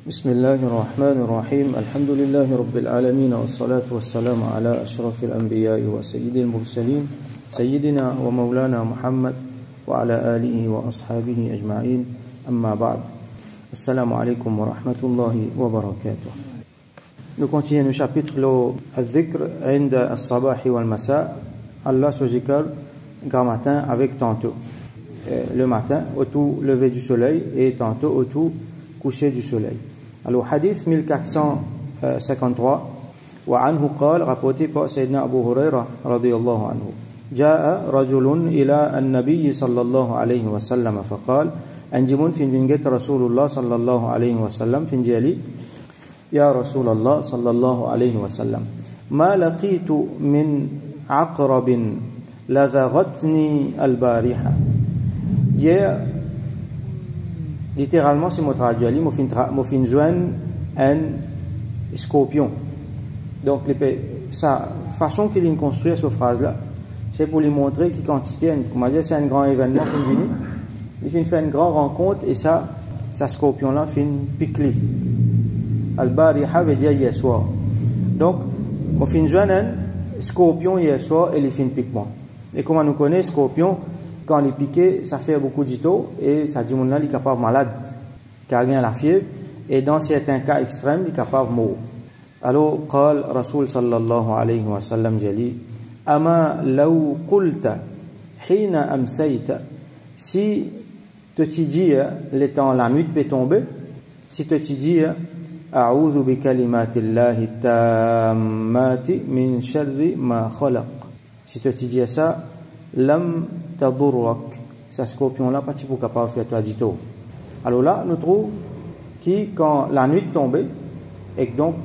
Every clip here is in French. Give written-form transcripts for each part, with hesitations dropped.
بسم الله الرحمن الرحيم الحمد لله رب العالمين والصلاة والسلام على أشرف الأنبياء وسيد المرسلين سيدنا ومولانا محمد وعلى آله وأصحابه أجمعين أما بعد السلام عليكم ورحمة الله وبركاته. Nous continuons le chapitre Al-Dhikr عند الصباح والمساء. Allah se zikr grand matin avec tantôt le matin au tout lever du soleil et tantôt au tout coucher du soleil. Alors hadith 1453 وعنه قال rapporté par Sayyidina Abu Huraira radiyallahu anhu جاء رجل إلى النبي صلى الله عليه وسلم فقال أنجمون في بنجت رسول الله صلى الله عليه وسلم في جالي يا رسول الله صلى الله عليه وسلم ما لقيت من عقرب لذغتني البارحة. Hier, littéralement, c'est mon traduit, mon fin joindre un scorpion. Donc, sa façon qu'il a construit cette phrase-là, c'est pour lui montrer qu'il quantité, comment dire, c'est un grand événement fin venu. Il fait une grande rencontre et ça scorpion-là fait une piquerie. Al-Bariha veut dire hier soir. Donc, mon fin joindre un scorpion hier soir et il fait une piquement. Et comme on nous connaît, scorpion, quand il est piqué, ça fait beaucoup d'ito et ça dit qu'il est capable malade, car il a la fièvre, et dans certains cas extrêmes, il est capable de mourir. Alors, قال رسول صلى الله عليه وسلم جلي أما لو قلت حين أمسيت, si tu te dis le temps, la nuit peut tomber, si tu te dis أعوذ بكلمات الله التامات من شر ما خلق, si tu te dis ça, lam tadurrak, ce scorpion-là, pas tu capable de faire toi dito. Alors là, nous trouvons que quand la nuit tombait, et donc,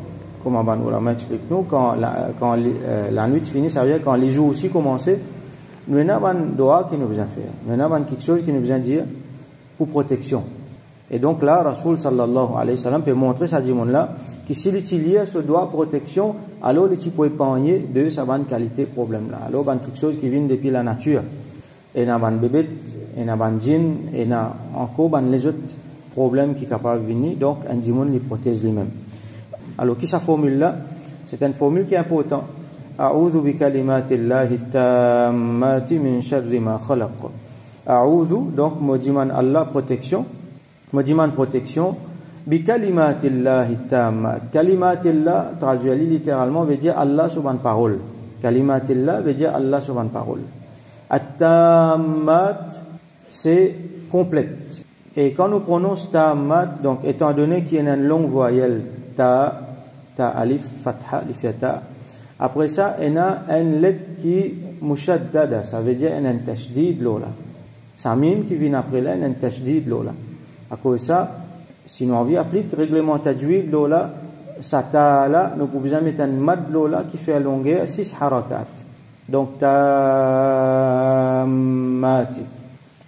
comme on explique nous, quand la nuit finit, ça veut dire quand les jours aussi commençaient, nous avons un doigt qui nous besoin faire, nous avons quelque chose qui nous besoin dire pour protection. Et donc là, Rasoul sallallahu alayhi wa sallam peut montrer ça là que s'il utilise ce doigt protection, alors il peut épargner de sa bonne qualité problème là. Alors il y a quelque chose qui vient depuis la nature. Et il y a un bébé, il y a un djinn, et il y a encore les autres problèmes qui sont capables de venir. Donc un djinn les protège lui-même. Alors qui sa formule là? C'est une formule qui est importante. A'udhu bi kalimatillahi tammati min sharri ma khalaq. A'udhu, donc modiman Allah protection. Modiman protection. Bi kalimatillahi tammat. Kalimatillah, traduit littéralement, veut dire Allah sur une parole. Kalimatillah veut dire Allah sur une parole. At-tammat, c'est complète. Et quand nous prononçons tammat, donc étant donné qu'il y a une longue voyelle, ta alif, fatha, ta, après ça, il y a une lettre qui mushaddada, ça veut dire un tashdid lola. Ça mime qui vient après là, un tashdid lola. À cause de ça, si nous avons appelé le règlement tajwid lola, ça ta là, nous pouvons mettre un mad lola qui fait à longueur 6 harakat. Donc tammati,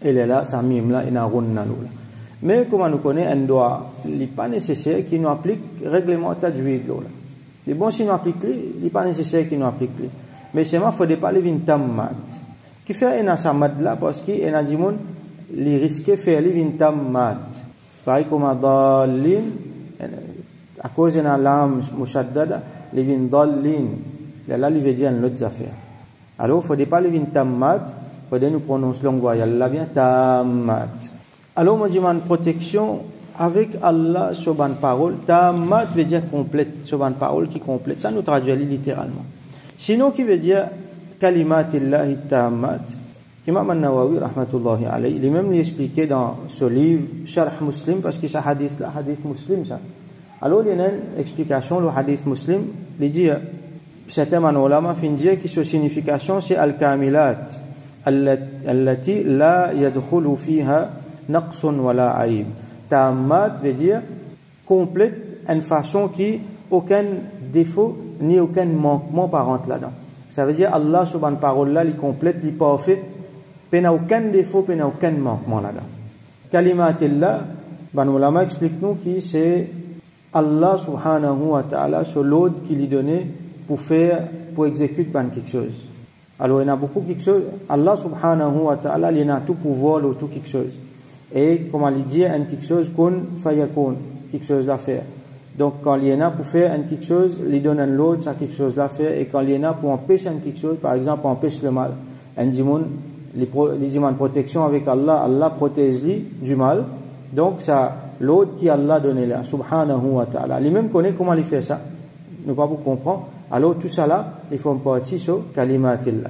elle est là, ça mime là, il y a runna lola. Mais comme nous connaissons, un doigt, il n'est pas nécessaire qu'il nous applique le règlement tajwid lola. C'est bon si nous appliquons, il n'est pas nécessaire qu'il nous applique. Mais seulement, il ne faut pas aller vin tammat. Qui fait un sa mad là parce qu'il y a des gens qui risquent de faire vin tammat. Pareil comme à Dallin, à cause de la lame mushaddada, les vins Dallin, là, il veut dire une autre affaire. Alors, il ne faut pas les vins tammat, il faut nous prononcer longue voyelle, là vient tammat. Alors, on dit une protection avec Allah sur une parole, tammat veut dire complète, sur une parole qui complète, ça nous traduit littéralement. Sinon, qui veut dire kalimatillahi tammat. Imam al-Nawawi, rahmatullahi alayhi, il est même expliqué dans ce livre, Sharh Muslim, parce que c'est hadith muslim, ça. Alors, il y a une explication, le hadith muslim, il dit, certains ulama fin dire que sa signification, c'est al-kamilat, allati la yadkhulu fiha naqsun wala aib. Tammat veut dire complète, une façon qui aucun défaut ni aucun manquement par entre là-dedans. Ça veut dire Allah, sur une parole là, il complète, il parfait. Il n'y a aucun défaut, il n'y a aucun manquement là-dedans. Kalimatillah, ben ulama explique-nous que c'est Allah subhanahu wa ta'ala sur l'ordre qu'il lui donnait pour exécuter quelque chose. Alors il y a beaucoup quelque chose. Allah subhanahu wa ta'ala, il a tout pouvoir, tout quelque chose. Et comme on dit, quelque chose kun fayakun. quelque chose à faire. Donc, quand il y en a pour faire quelque chose, il donne à l'autre, ça quelque chose à faire. Et quand il y en a pour empêcher quelque chose, par exemple, empêcher le mal, un dimon, les dimons de protection avec Allah, Allah protège lui du mal. Donc, ça, l'autre qui Allah donné là, subhanahu wa ta'ala. Lui-même connaît comment il fait ça. Nous pas pour comprendre. Alors, tout ça là, il faut partie sur kalimatillah.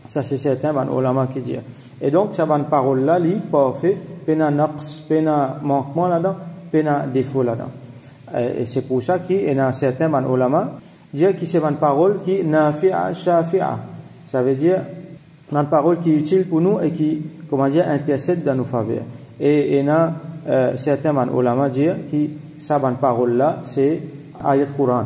Ça, c'est certain, ben, ulama qui dit. Et donc, ça, ben, parole là, li, parfait, pena naqs, pena manquement là-dedans, pena défaut là-dedans. Et c'est pour ça qu'il y a certains man ulama dire que c'est une parole qui est nafi'a shafi'a. Ça veut dire une parole qui est utile pour nous et qui, comment dire, intercède dans nos faveurs. Et il y a certains man ulama dire que cette parole là c'est ayat Quran,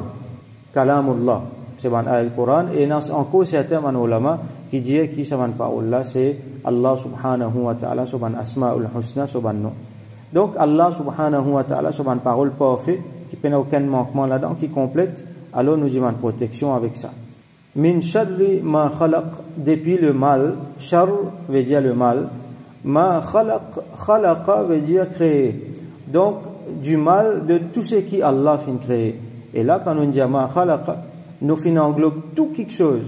kalamullah, c'est une ayat Quran. Et il y a encore certains man ulama qui disent que cette parole là c'est Allah subhanahu wa ta'ala, sur un asma'ul husna, sur un nom. Donc Allah subhanahu wa ta'ala, sur une parole parfaite qui n'a aucun manquement là-dedans, qui complète, alors nous avons une protection avec ça. Min sharri ma khalaq, depuis le mal, shar veut dire le mal, ma khalaq, khalaqa veut dire créer. Donc du mal de tout ce qui Allah fin créer. Et là quand on dit ma khalaqa, nous fin englobe tout quelque chose.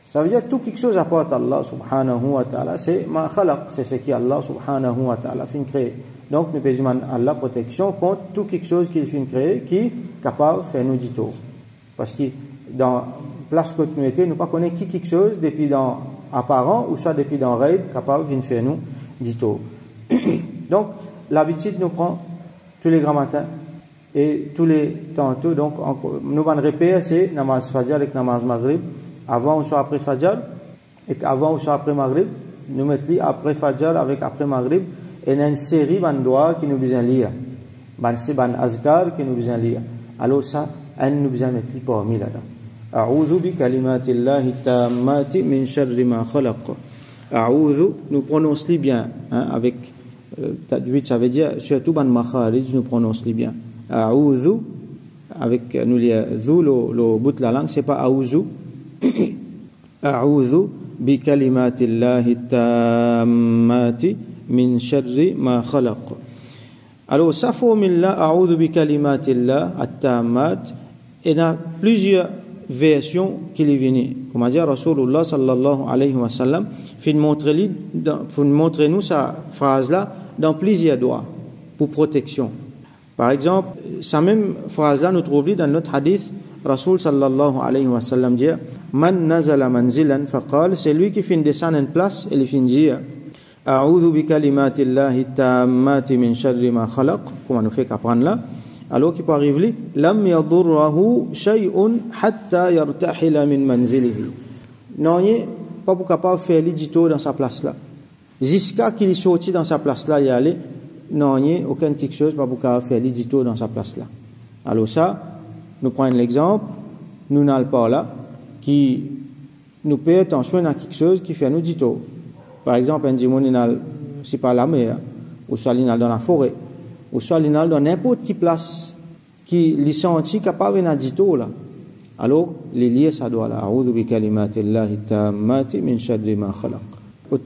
Ça veut dire tout quelque chose apporte Allah subhanahu wa ta'ala, c'est ma khalaq, c'est ce qui Allah subhanahu wa ta'ala fin créer. Donc, nous pouvons Allah protection contre tout quelque chose qu'il fait créer qui est capable de faire nous du tout. Parce que dans place continuité, nous ne connaissons pas quelque chose depuis dans apparent ou soit depuis dans rêve capable de faire nous du tout. Donc, l'habitude nous prend tous les grands matins et tous les tantôt. Donc, nous allons répéter c'est namaz fajr et namaz maghrib avant ou soit après fajr et avant ou soit après maghrib. Nous mettons après fajr avec après maghrib. Et il y a une série de doigts qui nous besoin lire. C'est un azkar qui nous besoin lire. Alors ça, elle nous besoin mettre parmi là-dedans. A'udhu bi kalimatillahi tammati min sharri ma khalaq. A'udhu, nous prononçons bien, hein, avec tajwid, ça veut dire, surtout ban makharij, nous prononçons bien. A'udhu, avec nous les zou, le bout de la langue, c'est pas a'udhu. A'udhu bi kalimatillahi tammati min sharri ma khalaq. Alors, sa formule-là, a'udhu bi kalimatillah at-tammat, il y a plusieurs versions qui lui viennent. Comme a dit Rasulullah sallallahu alayhi wa sallam, il montre nous sa phrase-là dans plusieurs doigts pour protection. Par exemple, sa même phrase-là, nous trouvons dans notre hadith, Rasul sallallahu alayhi wa sallam dit, man nazala manzilan faqal, c'est lui qui finit descendre une place et il finit dire, A'udhu bi kalimatillahi tammati min sharri ma khalaq. Comment nous fait qu'apprendre là? Alors qu'il peut arriver, lam yadurrahu shay'un hatta yartahila min manzilihi. Non, il n'est pas capable de faire l'édito dans sa place là. Jusqu'à qu'il est sorti dans sa place là, il y a allé, non, il n'y a aucun quelque chose, pas capable de faire l'édito dans sa place là. Alors ça, nous prenons l'exemple, nous n'allons pas là, qui nous paie attention à quelque chose qui fait nous dito. Par exemple, un dimon, c'est pas la mer, ou soit il dans la forêt, ou soit il dans n'importe quelle place qui les sentit capable de dito là. Alors, les liés, ça doit là. A'udhu bi kalimatillahi tammati min sharri ma khalaq.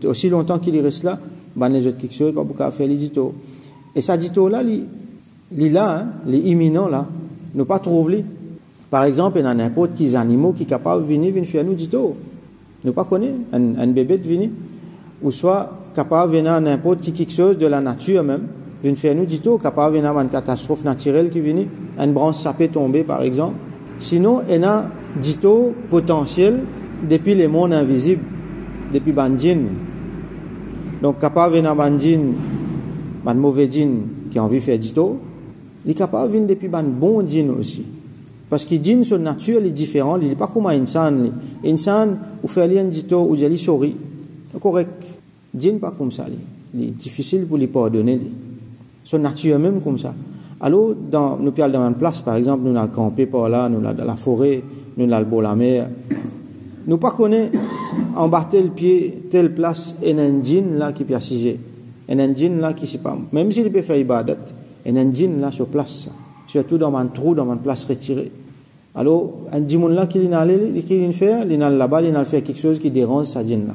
Aussi longtemps qu'il reste là, ben les autres quelque chose, pas beaucoup faire les dito. Et ça dito là, les là, hein, les imminents là, ne pas trouver. Par exemple, il y a n'importe quels animaux qui sont capables de venir faire nous dito. Ne pas connaître un bébé de venir. Ou soit capable de venir à n'importe qui quelque chose de la nature même, d'une faire nous dit tout, capable de venir à une catastrophe naturelle qui vient, une branche sapée tombée par exemple. Sinon, il y a dit tout potentiel depuis les mondes invisibles, depuis Bandjin. Donc, capable de venir à Bandjin, un mauvais djinn qui a envie de faire dit tout, il est capable de venir depuis un bon djinn aussi. Parce que djinn sur la nature, il est différent, il n'est pas comme un insan. Insan, ou fait rien dit tout, ou il sourit. Correct. Djinn pas comme ça. Il est difficile pour lui pardonner. Son nature même comme ça. Alors, nous parlons dans une place, par exemple, nous allons camper par là, nous allons dans la forêt, nous allons boire la mer. Nous pas connaître, embarquer le pied, telle place, et un djinn là qui peut assiser. Et un djinn là qui sait pas. Même s'il peut faire ibadat, et un djinn là sur place. Surtout dans un trou, dans une place retirée. Alors, un djinn là qui vient faire, il vient là-bas, il vient faire quelque chose qui dérange sa djinn là.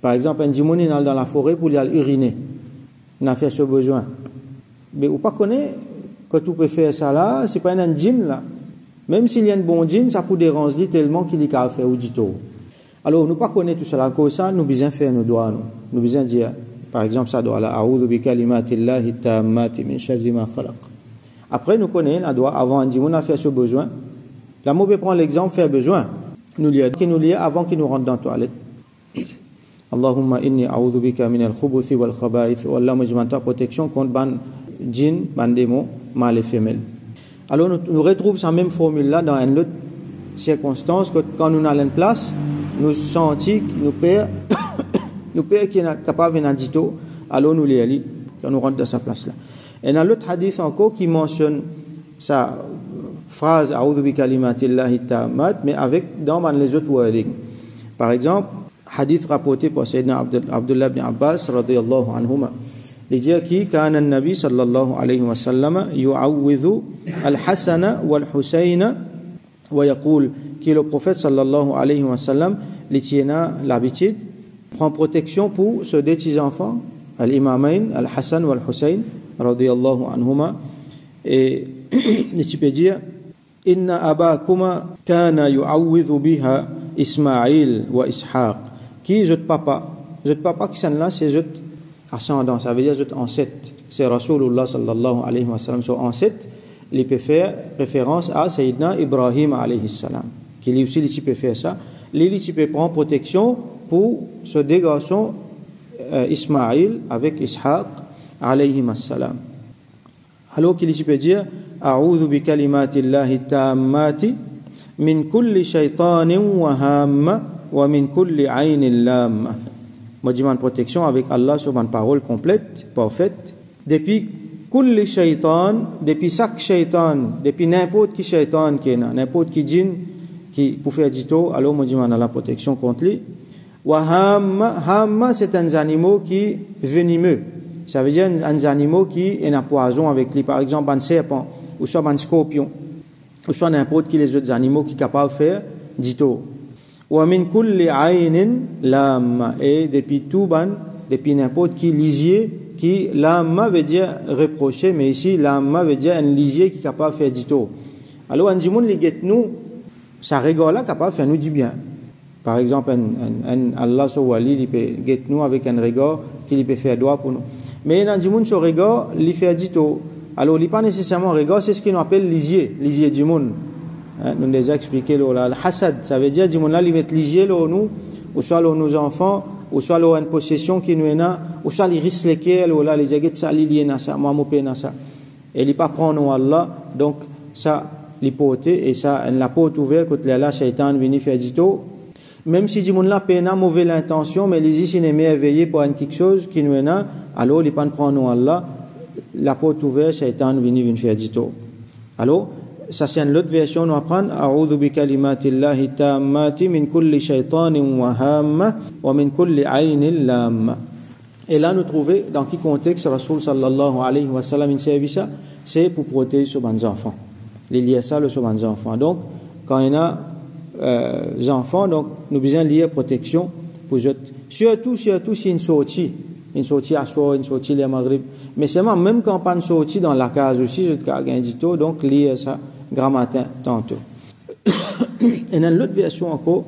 Par exemple, un djinn il vient dans la forêt pour aller uriner. Il a fait ce besoin. Mais ou pas connaître que tout peut faire ça là, c'est pas un djinn là. Même s'il y a un bon djinn, ça peut déranger tellement qu'il est à faire ou dit tout. Alors, nous pas connaître tout cela, comme ça, nous besoin faire nos doigts, nous besoin dire, par exemple, ça doit là, a'udhu bi kalimatillahi tammati min sharri ma khalaq. Après, nous connaissons la doigt avant, on dit, on a fait ce besoin. La mot peut prendre l'exemple, faire besoin. Nous lier avant qu'il nous rentre dans la toilette. Allahumma inni a'udhu bika min al-khubuthi wal khaba'ith. Wallah, moi, je m'entends protection contre ban djinn, ban démon, mâle et femelle. Alors, nous retrouvons cette même formule-là dans une autre circonstance, que quand nous allons en place, nous sentons que nos pères qui sont capables de dire, alors nous les allons, quand nous rentrons dans sa place-là. Et dans l'autre hadith encore qui mentionne sa phrase a'udhu bi kalimatillahi tammat, mais avec dans les autres wordings. Par exemple, hadith rapporté par Sayyidina Abdullah ibn Abbas radiyallahu anhuma. Il dit qui kana an-nabi sallallahu alayhi wa sallam yu'awwidhu al-Hasan wal-Husayn wa yaqul qui le prophète sallallahu alayhi wa sallam l'itiena l'habitude prend protection pour ces deux petits enfants al-Imamain al-Hasan wal-Husayn radiyallahu anhuma et tu peux dire inna abakuma kana yu'awwidhu biha Ismaïl wa Ishaq qui est papa qui sont là c'est eux ascendant, ça veut dire eux ancêtre, c'est Rasulullah sallallahu alayhi wa sallam son ancêtre, il peut faire référence à Sayyidina Ibrahim alayhi salam qui lui aussi il peut faire ça, il peut prendre protection pour ce deux garçons Ismaïl avec Ishaq alayhi salam. Alors qu'il peut dire a'udhu bi kalimatillahi tammati min kulli shaytanin wa hamma wa min kulli aynin lamma. Moi, je demande protection avec Allah sur une parole complète, parfaite. Depuis kulli shaytan, depuis chaque shaytan, depuis n'importe qui shaytan qui est là, n'importe qui djinn qui peut faire du tout, alors moi, je demande la protection contre lui. Wa hamma, c'est un animal qui venimeux. Ça veut dire un animal qui est un poison avec lui. Par exemple, un serpent, ou soit un scorpion, ou soit n'importe qui les autres animaux qui sont capables de faire du tout. Wa min kulli aynin lamma, et depuis tout depuis n'importe qui lisier qui lamma veut dire reprocher, mais ici lamma veut dire un lisier qui est capable de faire du tout. Alors un djimoun li get nous ça rigole là capable de faire nous du bien. Par exemple un Allah so wali il peut get nous avec un regard qui peut faire droit pour nous. Mais un djimoun so regard il fait du tout. Alors il pas nécessairement regard, c'est ce qu'on appelle lisier du monde. Nous déjà expliqué le hasad, ça veut dire du monde là il met lisier nous ou soit nos enfants ou soit une possession qui nous est là ou soit les risques lesquels ou là les jaguet ça lié na ça moi mopé na ça et il pas prendre Allah donc ça l'hypothèse et ça la porte ouverte que là shaitan vient faire du tout même si du monde là peine mauvaise intention mais les ici n'est merveilleux pour quelque chose qui nous est là alors il pas prendre Allah la porte ouverte shaitan vient faire du tout. Alors ça c'est une autre version nous apprendre a'udhu bi kalimatillahi tammati min kulli shaytanin wa hamma wa min kulli aynin lamma. Et là nous trouver dans quel contexte Rasul sallallahu alayhi wa sallam il servi ça, c'est pour protéger sur les enfants. Il y a ça sur les enfants. Donc quand il y a les enfants donc nous besoin lier protection pour eux. Surtout si une sortie à soir, une sortie le maghrib. Mais seulement même quand pas une sortie dans la case aussi je gagne du tout donc lier ça grand matin tantôt. Et dans l'autre version encore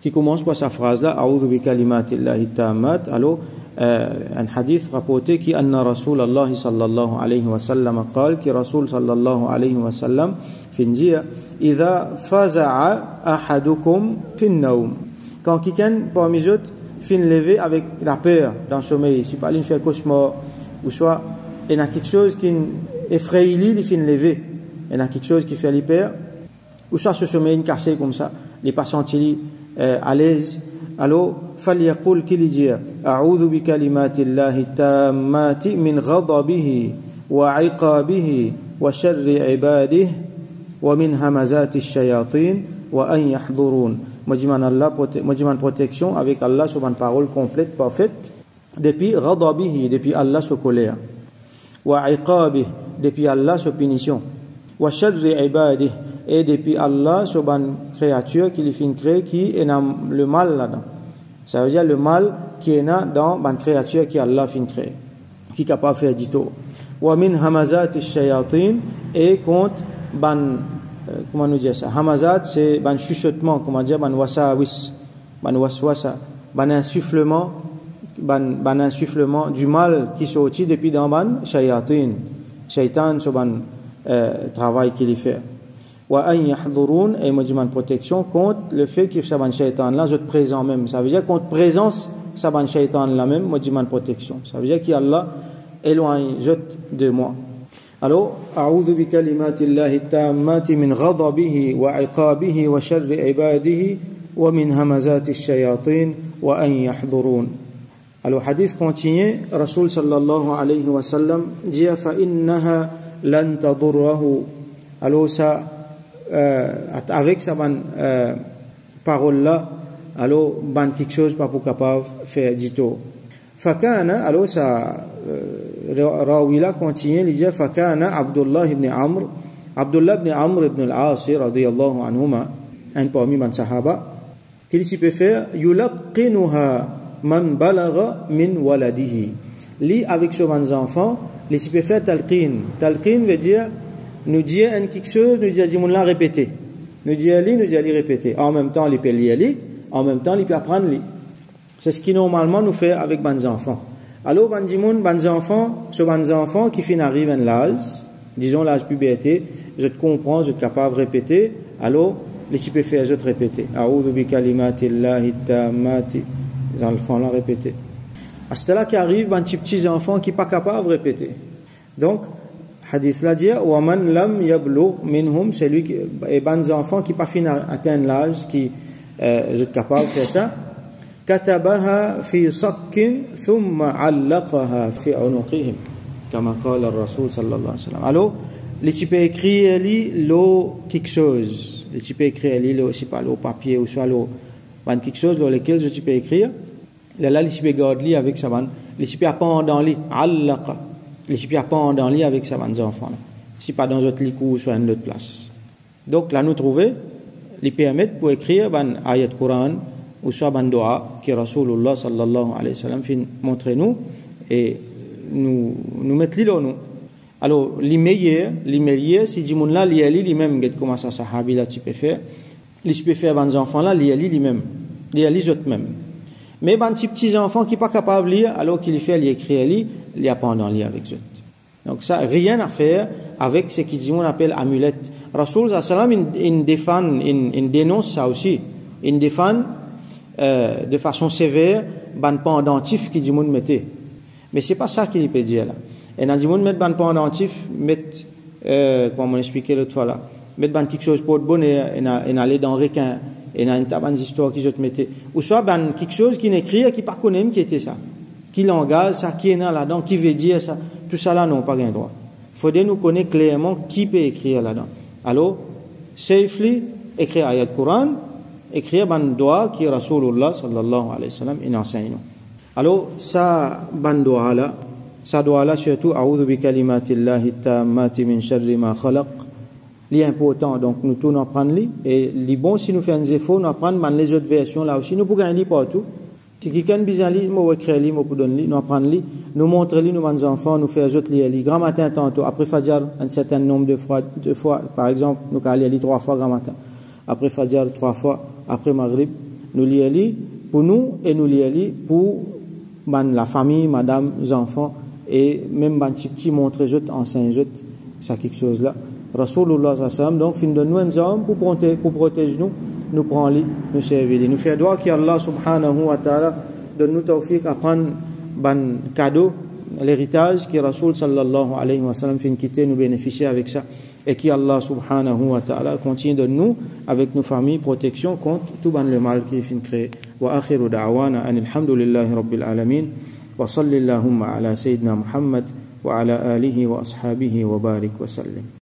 qui commence par sa phrase là a'udhu bi kalimatillahi tammat. Alors un hadith rapporté qui anna Rasulullah sallallahu alayhi wa sallam قال que Rasul sallallahu alayhi wa sallam fin dire idha faza'a ahadukum fin nawm, quand quelqu'un parmi eux fin lever avec la peur dans le sommeil, si pas il fait cauchemar ou soit il y a quelque chose qui effraie il fin lever, il y a quelque chose qui fait l'hyper ou soit ce sommeil cassé comme ça il n'est pas senti à l'aise. Alors فليقول qu'il dit أعوذ بكلمات الله التامات من غضبه وعقابه وشر عباده ومن همزات الشياطين وأن يحضرون. Moi je protection avec Allah sur une parole complète parfaite depuis غضبه depuis Allah sur colère وعقابه depuis Allah sur punition وشر عباده et depuis Allah sur une créature qui lui fait créer qui est dans le mal là-dedans. Ça veut dire le mal qui est là dans une créature qui Allah fin créé, qui est capable de faire du tout. wa min hamazat ash-shayatin, et contre ban comment nous dire ça, hamazat c'est ban chuchotement, comment dire, ban wasawis, ban waswasa, ban insufflement du mal qui sortit depuis dans ban shayatin, shaitan so ban travail qu'il fait. Wa an yahdurun, et modiment protection contre le fait que ça ban shaitan là je présent même, ça veut dire contre présence ça ban shaitan là même modiment protection, ça veut dire qu'Allah éloigne de moi. Alors a'udhu bi kalimatillahi tammati min ghadabihi wa iqabihi wa sharri ibadihi wa min hamazati ash-shayatin wa an yahdurun. Alors hadith continue, Rasul sallallahu alayhi wa sallam dit fa innaha lan tadurruhu. Alors ça avec sa parole là, alors ban quelque chose pas pour capable faire du tout. Fakana, alors ça rawi là continue, il dit fakana Abdullah ibn Amr ibn al-As radiyallahu anhuma, un parmi les sahaba, qu'il s'y peut faire yulqinuha man balagha min waladihi. Li avec ses enfants, il s'y peut faire talqin veut dire nous dire quelque chose, nous dire la répéter. Nous dire répéter. En même temps, il peut lire, en même temps, il peut apprendre. C'est ce qui normalement nous fait avec les enfants. Alors, les enfants qui finissent arrivent à l'âge, disons l'âge puberté, je te comprends, je suis capable de répéter, alors, les peut faire, je te répéter. A'udhu bi kalimatillahi tammati. Les enfants l'ont répété. À ce là qui arrive, les petits enfants qui ne sont pas capables de répéter. Donc, hadith là dit wa man lam yablugh minhum, c'est lui qui et les enfants qui pas fini atteindre l'âge qui est capable de faire ça, katabaha fi sakkin thumma allaqaha fi unuqihim kama qala ar-rasul sallallahu alayhi wa sallam. Alors les tu peux écrire lo quelque chose, les tu peux écrire lo c'est pas le papier ou soit lo quelque chose dans lequel je tu peux écrire là les tu peux garder avec ça les tu peux apprendre dans li allaqa. Les ne pas dans le lit avec ses enfants. Si pas dans notre lit ou soit une autre place. Donc là, nous trouvons les permettre pour écrire un ayat Coran ou soit un doa que Rasulullah sallallahu alayhi wa sallam fin montre nous et nous mettre là nous. Alors, les meilleurs, si du monde là, les mêmes, comment ça, sahabi là, tu peux faire. Les tu peux faire les enfants là, les mêmes. Les autres mêmes. Mais les petits enfants qui ne sont pas capables de lire, alors qu'il fait l'écrire, il apprend dans lire avec eux. Donc ça, rien à faire avec ce qu'on appelle amulette. Rasoul sallam il dénonce ça aussi. Il défend de façon sévère ban pendentif qui dit moun mettait. Mais c'est pas ça qu'il peut dire là. Et dans dit moun mettre ban pendentif, mettre comme on expliquait l'autre fois là, mettre ban quelque chose pour être bonheur et aller dans requin. Et dans une taban d'histoire qui je te mettais, ou soit ben quelque chose qui n'écrit qui pas connaît qui était ça, qui langage ça, qui est là-dedans, qui veut dire ça, tout ça là non pas gain droit. Faudrait nous connaître clairement qui peut écrire là-dedans. Alors safely écrire ayat Coran, écrire ban doa qui Rasulullah sallallahu alayhi wa sallam il enseigne nous. Alors ça ban doa là surtout a'udhu bi kalimatillahi tammati min sharri ma khalaq. L'important donc nous tournons à prendre et les bon si nous faisons des efforts nous apprendre les autres versions là aussi nous pouvons lire partout si quelqu'un besoin lire moi écrire lire moi pour donner nous apprendre lire nous montrer lire nous nos enfants nous faire autres lire grand matin tantôt après fajr un certain nombre de fois par exemple nous allons lire 3 fois grand matin après fajr 3 fois après maghrib nous lire pour nous et nous lire pour la famille madame les enfants et même petit montrer autres enseigner autres ça quelque chose là. Rasulullah sallam donc fin de nous un homme pour protéger nous prend lui nous servir nous faire doigt qu'Allah subhanahu wa ta'ala donne nous tawfiq à prendre ban cadeau l'héritage que Rasul sallallahu alayhi wa sallam fin quitter nous bénéficier avec ça et qu'Allah subhanahu wa ta'ala continue de nous avec nos familles protection contre tout ban le mal qui fin créé wa akhiru da'wana alhamdulillahi rabbil alamin wa sallallahu ala sayyidina Muhammad wa ala alihi wa ashabihi wa barik wa sallim.